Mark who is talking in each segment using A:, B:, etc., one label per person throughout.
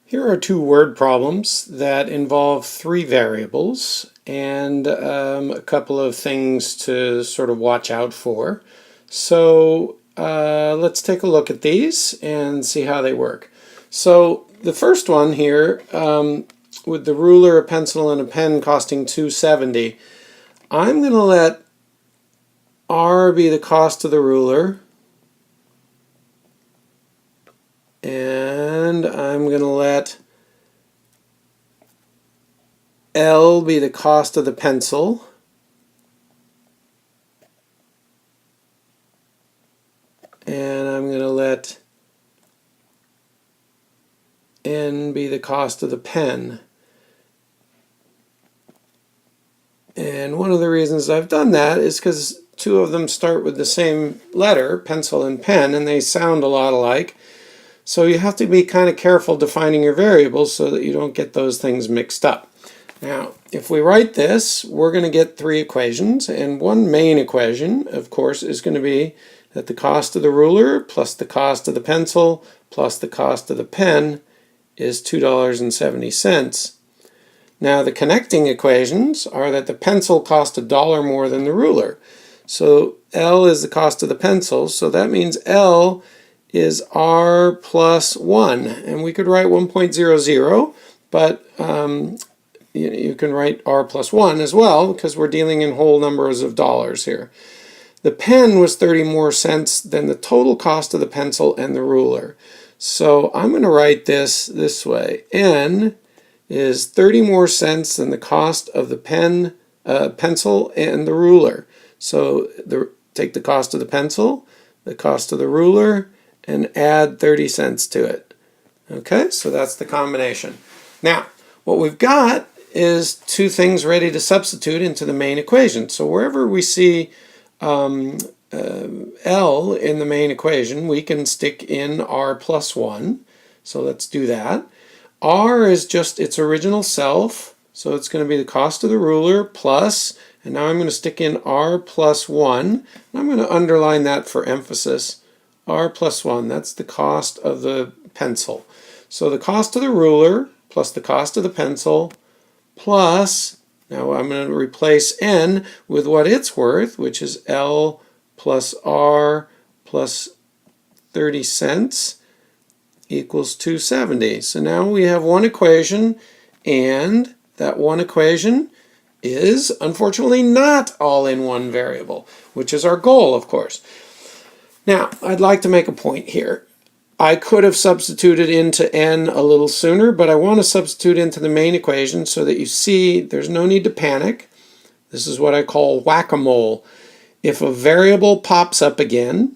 A: Here are two word problems that involve three variables and a couple of things to sort of watch out for. So let's take a look at these and see how they work. So the first one here, with the ruler, a pencil, and a pen costing $2.70, I'm going to let R be the cost of the ruler, and I'm going to let L be the cost of the pencil, and I'm going to let N be the cost of the pen. And one of the reasons I've done that is because two of them start with the same letter, pencil and pen, and they sound a lot alike. So you have to be kind of careful defining your variables so that you don't get those things mixed up. Now, if we write this, we're going to get three equations, and one main equation, of course, is going to be that the cost of the ruler plus the cost of the pencil plus the cost of the pen is $2.70. Now, the connecting equations are that the pencil cost $1 more than the ruler. So L is the cost of the pencil, so that means L is R plus 1. And we could write 1.00, but you can write R plus 1 as well because we're dealing in whole numbers of dollars here. The pen was 30 more cents than the total cost of the pencil and the ruler. So I'm going to write this way. N is 30 more cents than the cost of the pencil and the ruler. So take the cost of the pencil, the cost of the ruler, and add 30 cents to it. Okay, so that's the combination. Now, what we've got is two things ready to substitute into the main equation. So wherever we see L in the main equation, we can stick in R plus 1. So let's do that. R is just its original self, so it's going to be the cost of the ruler plus, and now I'm going to stick in R plus 1, and I'm going to underline that for emphasis. R plus 1, that's the cost of the pencil. So the cost of the ruler plus the cost of the pencil plus, now I'm going to replace N with what it's worth, which is L plus R plus 30 cents equals 270. So now we have one equation, and that one equation is unfortunately not all in one variable, which is our goal, of course. Now, I'd like to make a point here. I could have substituted into N a little sooner, but I want to substitute into the main equation so that you see there's no need to panic. This is what I call whack-a-mole. If a variable pops up again,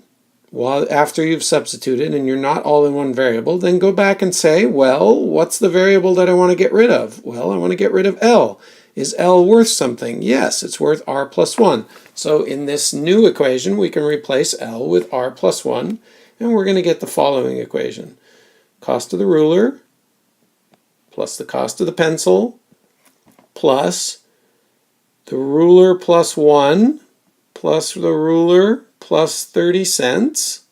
A: after you've substituted and you're not all in one variable, then go back and say, well, what's the variable that I want to get rid of? Well, I want to get rid of L. Is L worth something? Yes, it's worth R plus 1. So in this new equation, we can replace L with R plus 1, and we're going to get the following equation. Cost of the ruler plus the cost of the pencil plus the ruler plus 1 plus the ruler plus 30 cents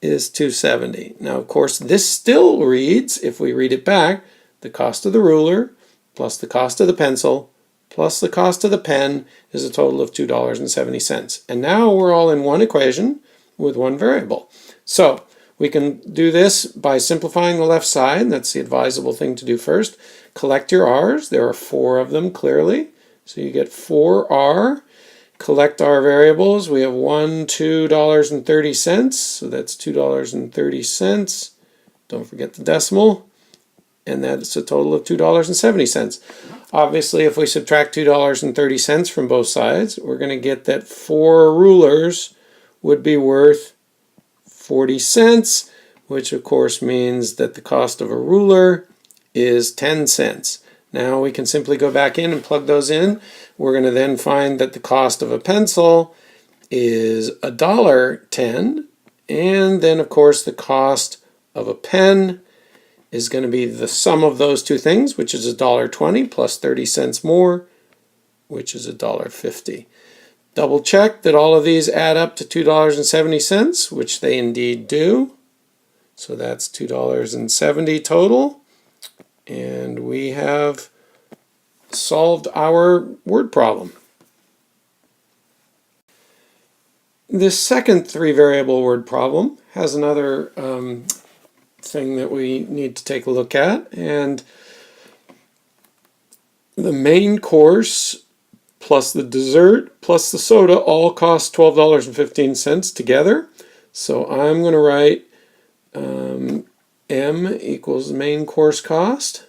A: is 270. Now, of course, this still reads, if we read it back, the cost of the ruler plus the cost of the pencil plus the cost of the pen is a total of $2.70. And now we're all in one equation with one variable. So we can do this by simplifying the left side. That's the advisable thing to do first. Collect your R's. There are 4 of them clearly. So you get 4R. Collect our variables. We have $2.30, so that's $2.30. Don't forget the decimal, and that's a total of $2.70. Obviously, if we subtract $2.30 from both sides, we're going to get that 4 rulers would be worth 40 cents, which of course means that the cost of a ruler is 10 cents. Now we can simply go back in and plug those in. We're going to then find that the cost of a pencil is $1.10, and then of course the cost of a pen is going to be the sum of those two things, which is $1.20 plus 30 cents more, which is $1.50. Double check that all of these add up to $2.70, which they indeed do. So that's $2.70 total. And we have solved our word problem. This second three-variable word problem has another thing that we need to take a look at. And the main course plus the dessert plus the soda all cost $12.15 together. So I'm going to write M equals the main course cost.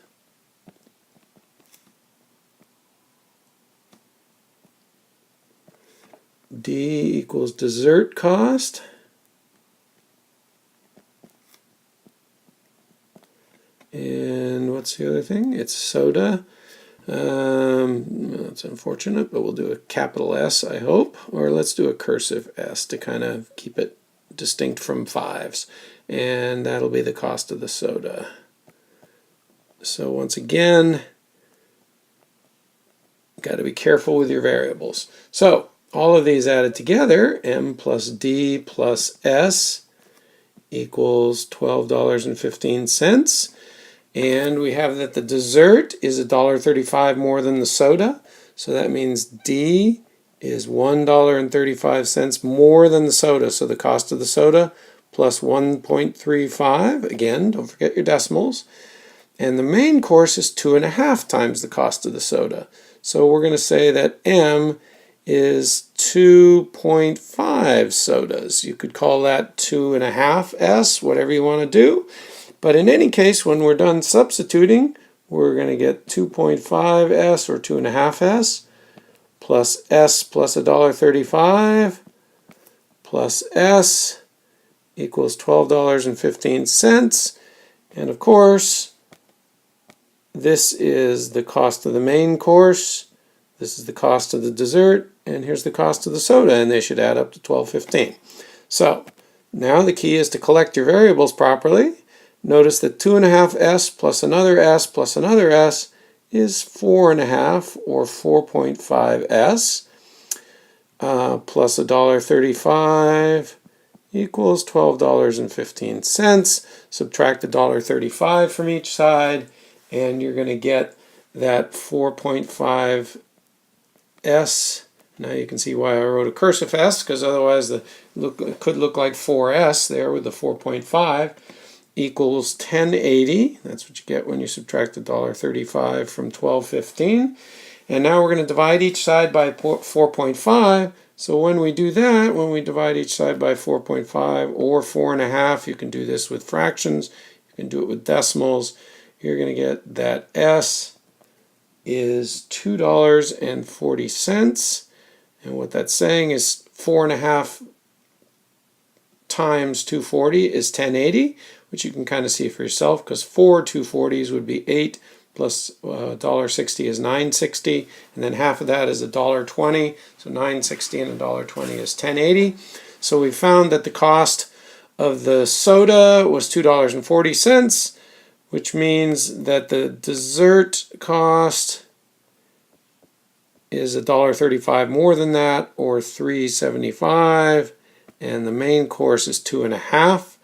A: D equals dessert cost. And what's the other thing? It's soda. That's unfortunate, but we'll do a capital S, I hope. Or let's do a cursive S to kind of keep it distinct from fives. And that'll be the cost of the soda. So once again, got to be careful with your variables. So all of these added together, M plus D plus S equals $12.15. And we have that the dessert is $1.35 more than the soda. So that means D is $1.35 more than the soda. So the cost of the soda plus 1.35. Again, don't forget your decimals. And the main course is 2.5 times the cost of the soda. So we're going to say that M is 2.5 sodas. You could call that 2.5 S, whatever you want to do. But in any case, when we're done substituting, we're going to get 2.5 S or 2.5 S plus $1.35 plus S equals $12.15. And of course, this is the cost of the main course, this is the cost of the dessert, and here's the cost of the soda, and they should add up to $12.15. So now the key is to collect your variables properly. Notice that 2.5 S plus another S plus another S is 4.5 or 4.5 S plus $1.35 equals $12.15. Subtract $1.35 from each side, and you're going to get that 4.5 S. Now you can see why I wrote a cursive S, because otherwise it could look like 4S there with the 4.5 equals 1080. That's what you get when you subtract $1.35 from 12.15. And now we're going to divide each side by 4.5. So when we do that, when we divide each side by 4.5 or 4.5, you can do this with fractions, you can do it with decimals, you're going to get that S is $2.40. And what that's saying is 4.5 times 240 is 1080, which you can kind of see for yourself, because 4 240s would be 8 plus $1.60 is $9.60, and then half of that is $1.20, so $9.60 and $1.20 is $10.80. So we found that the cost of the soda was $2.40, which means that the dessert cost is $1.35 more than that, or $3.75, and the main course is 2.5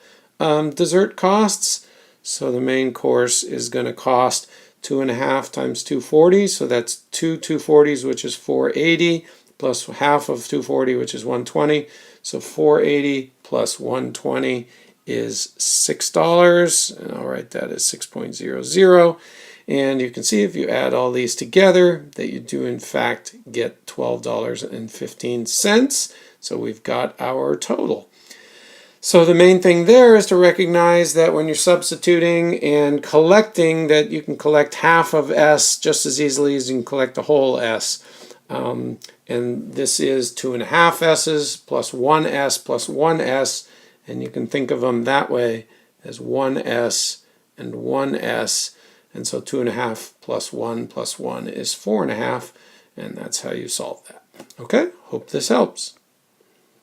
A: dessert costs. So the main course is going to cost 2.5 times 240, so that's 240s, which is 480, plus half of 240, which is 120. So 480 plus 120 is $6, and I'll write that as 6.00. And you can see if you add all these together that you do in fact get $12.15. So we've got our total. So the main thing there is to recognize that when you're substituting and collecting, that you can collect half of S just as easily as you can collect the whole S. And this is 2.5 S's plus 1 S plus 1 S, and you can think of them that way as 1 S and 1 S. And so 2.5 plus 1 is 4.5, and that's how you solve that. Okay, hope this helps.